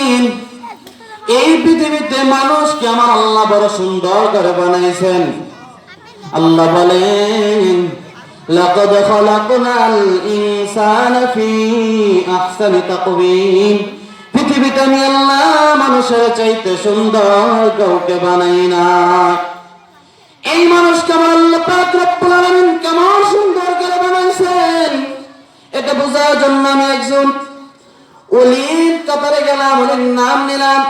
আলামিন এই পৃথিবীতে মানুষকে আমার আল্লাহ বড় সুন্দর করে বানাইছেন। আল্লাহ বলেন, লাকাদ খালাকনাল ইনসানা ফি আহসানি তাকওয়িম। পৃথিবীতে আমি আল্লাহ মানুষের চাইতে সুন্দর কাউকে বানাই না। এই মানুষকে আমার আল্লাহ পাক রব্বুল আলামিন কেমন সুন্দর করে বানাইছেন, এটা বোঝার জন্য আমি একজন ওলির কাতারে গেলাম, ওলির নাম নিলাম।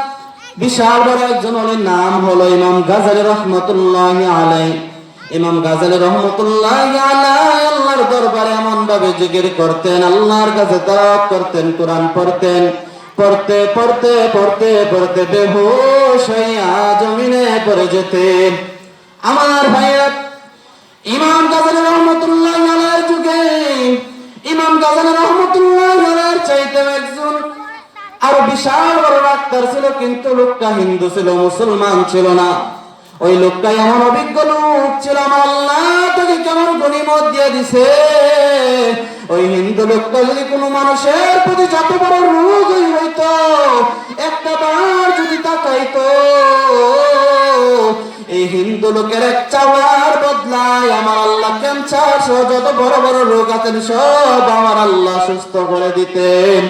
বিশাল বড় একজন ওলির নাম হলো ইমাম গাজালি রহমতুল্লাহি আলাইহি। ইমাম গাজালি রহমতুল্লাহি আলাইহি আল্লাহর দরবারে এমন ভাবে জিকির করতেন, আল্লাহর কাছে তাওয়াত করতেন, কোরআন পড়তেন। পড়তে পড়তে পড়তে পড়তে বেহুশ হইয়া জমিনে পড়ে যেতেন। আমার ভাইয়া, ইমাম গাজালি রহমতুল্লাহি আলাইহির যুগে ইমাম গাজালি রহমতুল্লাহি আলাইহির চাইতে একজন আরো বিশাল বড় ডাক্তার ছিল, কিন্তু লোকটা হিন্দু ছিল, মুসলমান ছিল না। ওই লোকটা এমন অভিজ্ঞ লোক ছিল, আমার আল্লাহ তাকে কেমন গনিমত দিয়ে দিছে। ওই হিন্দু লোকটা যদি কোনো মানুষের প্রতি যত বড় রোগ হইতো, একটা বার যদি তাকাইতো, এই হিন্দু লোকের এক চাওয়ার বদলায় আমার আল্লাহ ক্যান্সার সহ যত বড় বড় রোগ আছেন সব আমার আল্লাহ সুস্থ করে দিতেন।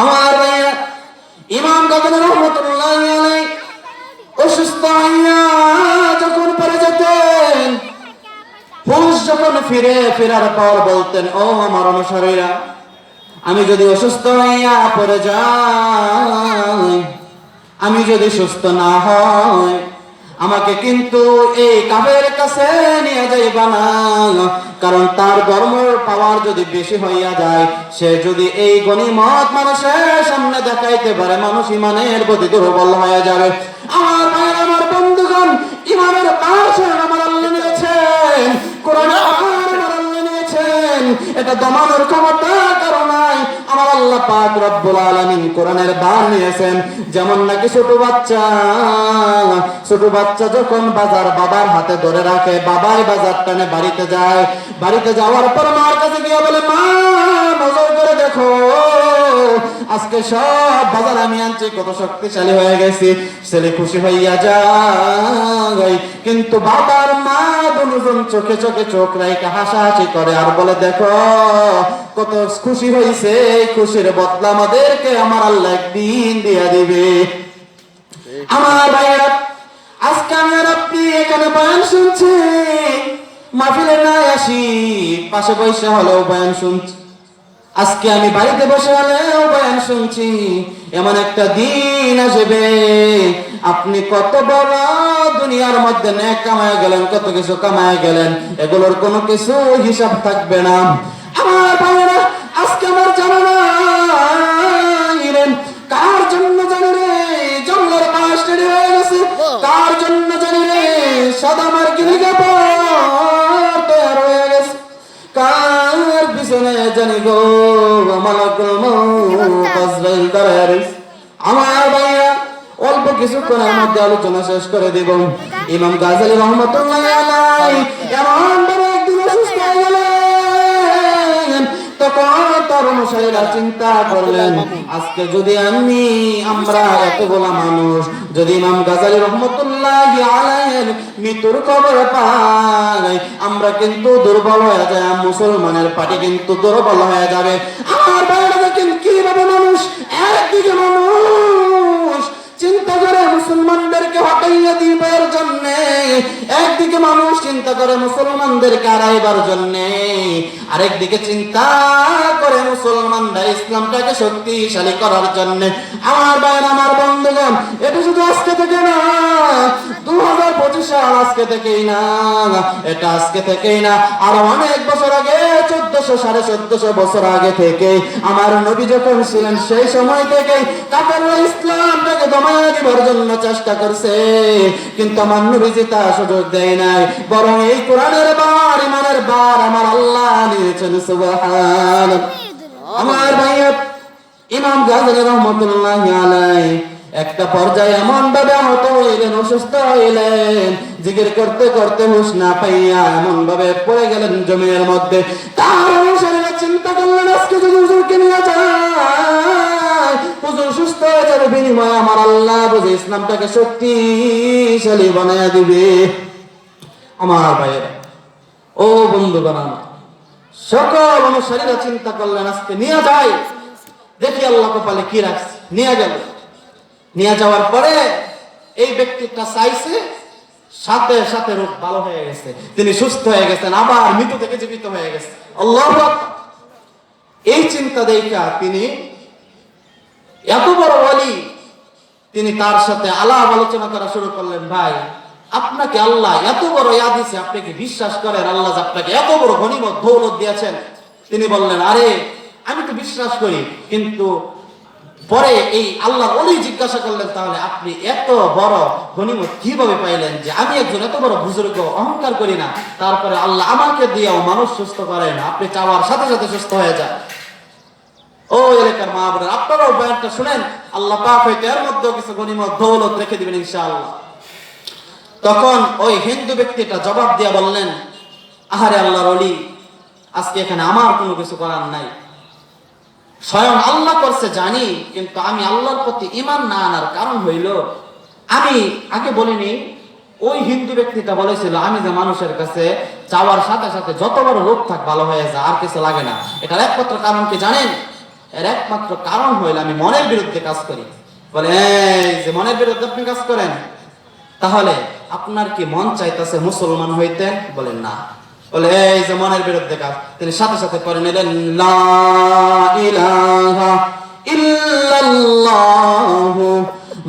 আমার ভাইয়া, ইমাম গাজালি রহমতুল্লাহি আলাইহি অসুস্থ হইয়া যখন পড়ে যেতেন, হুঁশ যখন ফেরার পর বলতেন, ও আমার অনুসারীরা, আমি যদি অসুস্থ হইয়া পড়ে যাই, আমি যদি সুস্থ না হয়, আমাকে কিন্তু এই কাফের কাছে নিয়ে যাইবা না। কারণ তার ধর্মের পাওয়ার যদি বেশি হইয়া যায়, সে যদি এই গনিমত মানুষের সামনে দেখাইতে পারে, মানুষ ইমানের প্রতি দুর্বল হয়ে যাবে। আমার ভাইয়ের, আমার বন্ধুগণ, ইমানের পাশে আমার আল্লাহ নিয়েছেন, কোরআনের আমার আল্লাহ নিয়েছেন। এটা দমানোর ক্ষমতা কারো নাই। আমার আল্লাহ পাক রব্বুল আলামিন কোরআনের বান নিয়েছেন। যেমন নাকি ছোট বাচ্চা যখন বাজার বাবার হাতে ধরে রাখে, বাবাই বাজার টানে বাড়িতে যায়। বাড়িতে যাওয়ার পর মার কাছে গিয়ে বলে, মা নজর করে দেখো, আজকে সব বাজার আমি আনছি, কত শক্তিশালী হয়ে গেছি। ছেলে খুশি হইয়া যায়, কিন্তু বাবার মা দুজন চোখে চোখে চোখ রাইখা হাসাহাসি করে আর বলে, দেখো কত খুশি হইছে, এই খুশির বদলা আমাদেরকে আমার আল্লাহ একদিন দিয়া দিবে। আমার ভাইয়েরা, আজকে আমি আর আপনি এখানে বয়ান শুনছি, মাহফিলে না আসি, পাশে বসে হলেও বয়ান শুনছি। আজকে আমি বাড়িতে বসে হলেও বয়ান শুনছি। এমন একটা দিন আসবে, আপনি কত বড় দুনিয়ার মধ্যে নেক কামায় গেলেন, কত কিছু কামায় গেলেন, এগুলোর কোনো কিছু হিসাব থাকবে না। আমার ভাইয়েরা, আজকে আমার জানা নাই কার জন্য জানি রে জঙ্গলের বাস রেডি হয়ে গেছে, কার জন্য জানি রে সাদা মার্কিনি কাপড় তৈরি হয়ে গেছে, কার পিছনে জানি গো মালাকুল মউত আজরাইল দাঁড়ায় রয়েছে। আমার ভাইয়া, অল্প কিছুক্ষণের মধ্যে আলোচনা শেষ করে দিব। ইমাম গাজালি রহমতুল্লাহি আলাইহি এমন বড় একদিন অসুস্থ হয়ে গেলেন, তখন তার অনুসারীরা চিন্তা করলেন, আজকে যদি আমরা এতগুলা মানুষ যদি ইমাম গাজালি রহমতুল্লাহি আলাইহির মৃত্যুর খবর পাই, আমরা কিন্তু দুর্বল হয়ে যায়, মুসলমানের পার্টি কিন্তু দুর্বল হয়ে যাবে। আমার বাইরে দেখেন কিভাবে মানুষ, একদিকে মানুষ চিন্তা করে মুসলমানদেরকে হটাইয়া দিবার জন্য, একদিকে মানুষ চিন্তা করে মুসলমানদেরকে হারাইবার জন্য, আরেকদিকে চিন্তা করে মুসলমানরা ইসলামটাকে শক্তিশালী করার জন্য। আমার ভাই, আমার বন্ধুগণ, এটা শুধু আজকে থেকে না, 2025 সাল আজকে থেকেই না, এটা আজকে থেকেই না, আরো অনেক বছর আগে, 1400-1450 বছর আগে থেকে আমার নবী যখন ছিলেন, সেই সময় থেকে কাফেররা ইসলামটাকে দমায় দিবার জন্য চেষ্টা করছে, কিন্তু আমার নবীজি তা সুযোগ দেয় নাই, বরং এই কোরআনের বার, ইমানের বার আমার আল্লাহ নিয়েছেন। সুবহানাল্লাহ। আমার ভাইয়া, ইমাম গাজালি রহমতুল্লাহি আলাইহি একটা পর্যায়ে এমন ভাবে আহত হইলেন, অসুস্থ হইলেন, জিকির করতে করতে হুঁশ না পাইয়া এমন ভাবে পড়ে গেলেন জমিনের মধ্যে। তার অনুসারীরা চিন্তা করলেন, আজকে যদি হুজুরকে নিয়ে যায়, হুজুর সুস্থ হয়ে এটার বিনিময়ে আমার আল্লাহ বুঝে ইসলামটাকে শক্তিশালী বানায় দিবে। আমার ভাইয়েরা, ও বন্ধুগণ, সকল অনুসারীরা চিন্তা করলেন আজকে নিয়ে যায়, দেখি আল্লাহ কপালে কি রাখছে। নিয়ে গেল, নিয়ে যাওয়ার পরে এই ব্যক্তিটা চাইছে, সাথে সাথে রোগ ভালো হয়ে গেছে, তিনি সুস্থ হয়ে গেছেন, আবার মৃত্যু থেকে জীবিত হয়ে গেছে। আল্লাহু আকবার। এই চিন্তা দেখা তিনি এত বড় ওয়ালি, তিনি তার সাথে আলাপ আলোচনা করা শুরু করলেন। ভাই, আপনাকে আল্লাহ এত বড় ইয়া দিয়েছে, আপনি কি বিশ্বাস করেন আল্লাহ আপনাকে এত বড় গনিমত দৌলত দিয়েছেন? তিনি বললেন, আরে আমি তো বিশ্বাস করি, কিন্তু পরে এই আল্লাহর ওলি জিজ্ঞাসা করলেন, তাহলে আপনি এত বড় গনিমত কিভাবে পাইলেন? যে আমি একজন এত বড় বুজুর্গ, অহংকার করি না, তারপরে আল্লাহ আমাকে দিয়েও মানুষ সুস্থ করেন, আপনি চাওয়ার সাথে সাথে সুস্থ হয়ে যান। ও এলাকার মা বোনেরা, আপনারাও বয়ানটা শুনেন, আল্লাহ পাক হয়তো এর মধ্যেও কিছু গনিমত দৌলত রেখে দিবেন ইনশাআল্লাহ। তখন ওই হিন্দু ব্যক্তিটা জবাব দিয়ে বললেন, আহারে আল্লাহর ওলি, আজকে এখানে আমার কোনো কিছু করার নাই, স্বয়ং আল্লাহ করছে জানি, কিন্তু আমি আল্লাহর প্রতি ঈমান না আনার কারণ হইল, আমি আগে বলিনি, ওই হিন্দু ব্যক্তিটা বলেছিল আমি যে মানুষের কাছে চাওয়ার সাথে সাথে যত বড় রোগ থাক ভালো হয়ে যায়, আর কিছু লাগে না। এটার একমাত্র কারণ কি জানেন? এর একমাত্র কারণ হইল আমি মনের বিরুদ্ধে কাজ করি। বলে, এই যে মনের বিরুদ্ধে আপনি কাজ করেন, তাহলে আপনার কি মন চাইতেছে মুসলমান হইতেন? বলেন না। বলে, এই যে মনের বিরুদ্ধে কাজ, তিনি সাথে সাথে পড়ে নিলেন, লা ইলাহা ইল্লাল্লাহু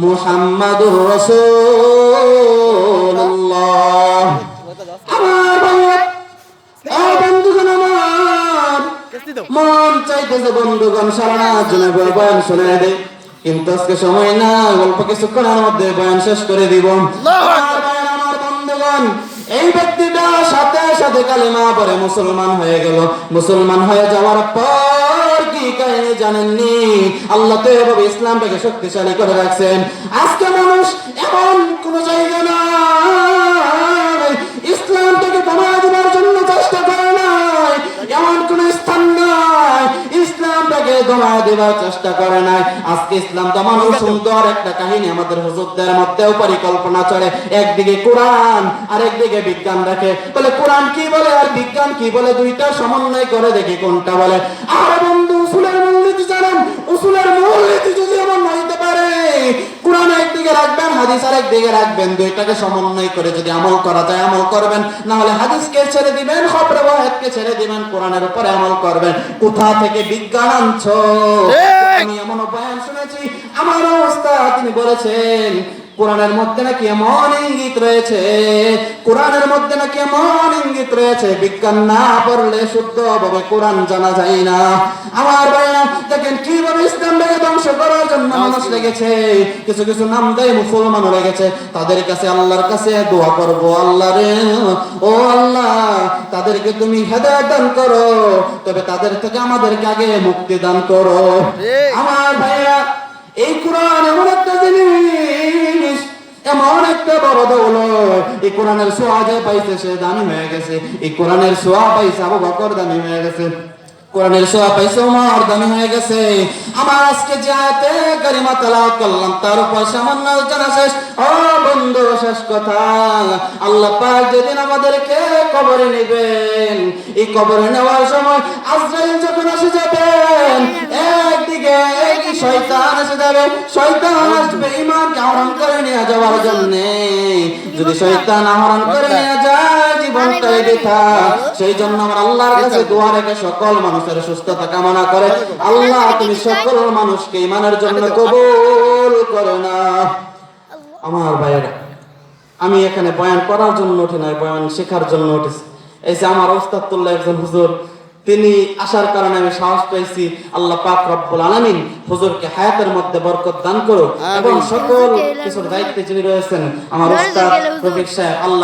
মুহাম্মাদুর রাসূলুল্লাহ। আমার ভাইয়া, বন্ধুগণ, আমার মন চাইতেছে বন্ধুগণ সারা জনে বয়ান শুনে দে, কিন্তু আজকে সময় না, অল্প কিছুক্ষণের মধ্যে বয়ান শেষ করে দিব। আমার বন্ধুগণ, এই ব্যক্তিটা সাথে সাথে কালেমা পড়ে মুসলমান হয়ে গেল। মুসলমান হয়ে যাওয়ার পর কি কাহিনী জানেননি? আল্লাহ তো এভাবে ইসলামটাকে শক্তিশালী করে রাখছেন। আজকে মানুষ এমন কোন জায়গা নাই ইসলামটাকে দমায় দেওয়ার জন্য চেষ্টা করে নাই, এমন কোন স্থান নাই ইসলামটাকে দমায় দেওয়ার চেষ্টা করে নাই। আজকে ইসলাম দমানোর সুন্দর একটা কাহিনী আমাদের হুজুরদের মধ্যেও পরিকল্পনা চলে। একদিকে কোরআন আর একদিকে বিজ্ঞান রাখে, বলে কোরআন কি বলে আর বিজ্ঞান কি বলে, দুইটা সমন্বয় করে দেখি কোনটা বলে। আর বন্ধু, উসুলের মূলনীতি জানেন? উসুলের মূলনীতি যদি এমন হইতে পারে, কোরআন একদিকে রাখবেন, হাদিস আর একদিকে রাখবেন, দুইটাকে সমন্বয় করে যদি আমল করা যায় আমল করবেন, না হলে হাদিসকে ছেড়ে দিবেন, খবরে ওয়াহিদকে ছেড়ে দিবেন, কোরআনের উপরে আমল করবেন। কোথা থেকে বিজ্ঞান আনছো? আমি এমন বয়ান শুনেছি, আমার অবস্থা তিনি বলেছেন কোরআনের মধ্যে নাকি এমন ইঙ্গিত রয়েছে, কোরআনের মধ্যে নাকি এমন ইঙ্গিত রয়েছে, বিজ্ঞান না পড়লে শুদ্ধভাবে কোরআন জানা যায় না। আমার ভাইরা দেখেন কিভাবে ইসলামটাকে ধ্বংস করার জন্য মানুষ লেগেছে। কিছু কিছু নাম দেয় মুসলমানও লেগেছে, তাদের কাছে আল্লাহর কাছে দোয়া করব, আল্লাহ রে, ও আল্লাহ, তাদেরকে তুমি হেদায়েত দান করো, তবে তাদের থেকে আমাদেরকে আগে মুক্তি দান করো। আমার ভাইরা, এই কোরআন এমন একটা জিনিস, এমন একটা বড় দৌলত, এই কোরআনের ছোঁয়া যে পাইছে সে দামি হয়ে গেছে, এই কোরআনের ছোঁয়া পাইছে আবু বকর দামি হয়ে গেছে, কোরআনের ছোঁয়া পাইছে ওমর দামি হয়ে গেছে। আমার আজকে যে আয়াতে কারিমা তেলাওয়াত করলাম তার উপর সামান্য আলোচনা শেষ। ও বন্ধু, শেষ কথা, আল্লাহ পাক যেদিন আমাদেরকে কবরে নেবেন, এই কবরে নেওয়ার সময় আজরাইল যখন এসে যাবেন, একদিকে এই শয়তান এসে যাবে, শয়তান আসবে ঈমানকে আহরণ করে নিয়ে যাওয়ার জন্য। যদি শয়তান আহরণ করে নিয়ে যায়, জীবনটাই বৃথা। সেই জন্য আমার আল্লাহর কাছে দোয়া রেখে সকল মানুষের সুস্থতা কামনা করে, আল্লাহ তুমি সকল মানুষকে ঈমানের জন্য কবুল করো না। আমার ভাইয়েরা, আমি এখানে বয়ান করার জন্য উঠে নাই, বয়ান শেখার জন্য উঠেছি। এই যে আমার ওস্তাদুল্লাহ একজন হুজুর, তিনি আসার কারণে আমি সাহস পেয়েছি। আল্লাহ পাক রব্বুল আলামিন হুজুরকে হায়াতের মধ্যে বরকত দান করো, এবং সকল কিছুর দায়িত্বে যিনি রয়েছেন আমার ওস্তাদ রফিক সাহেব, আল্লাহ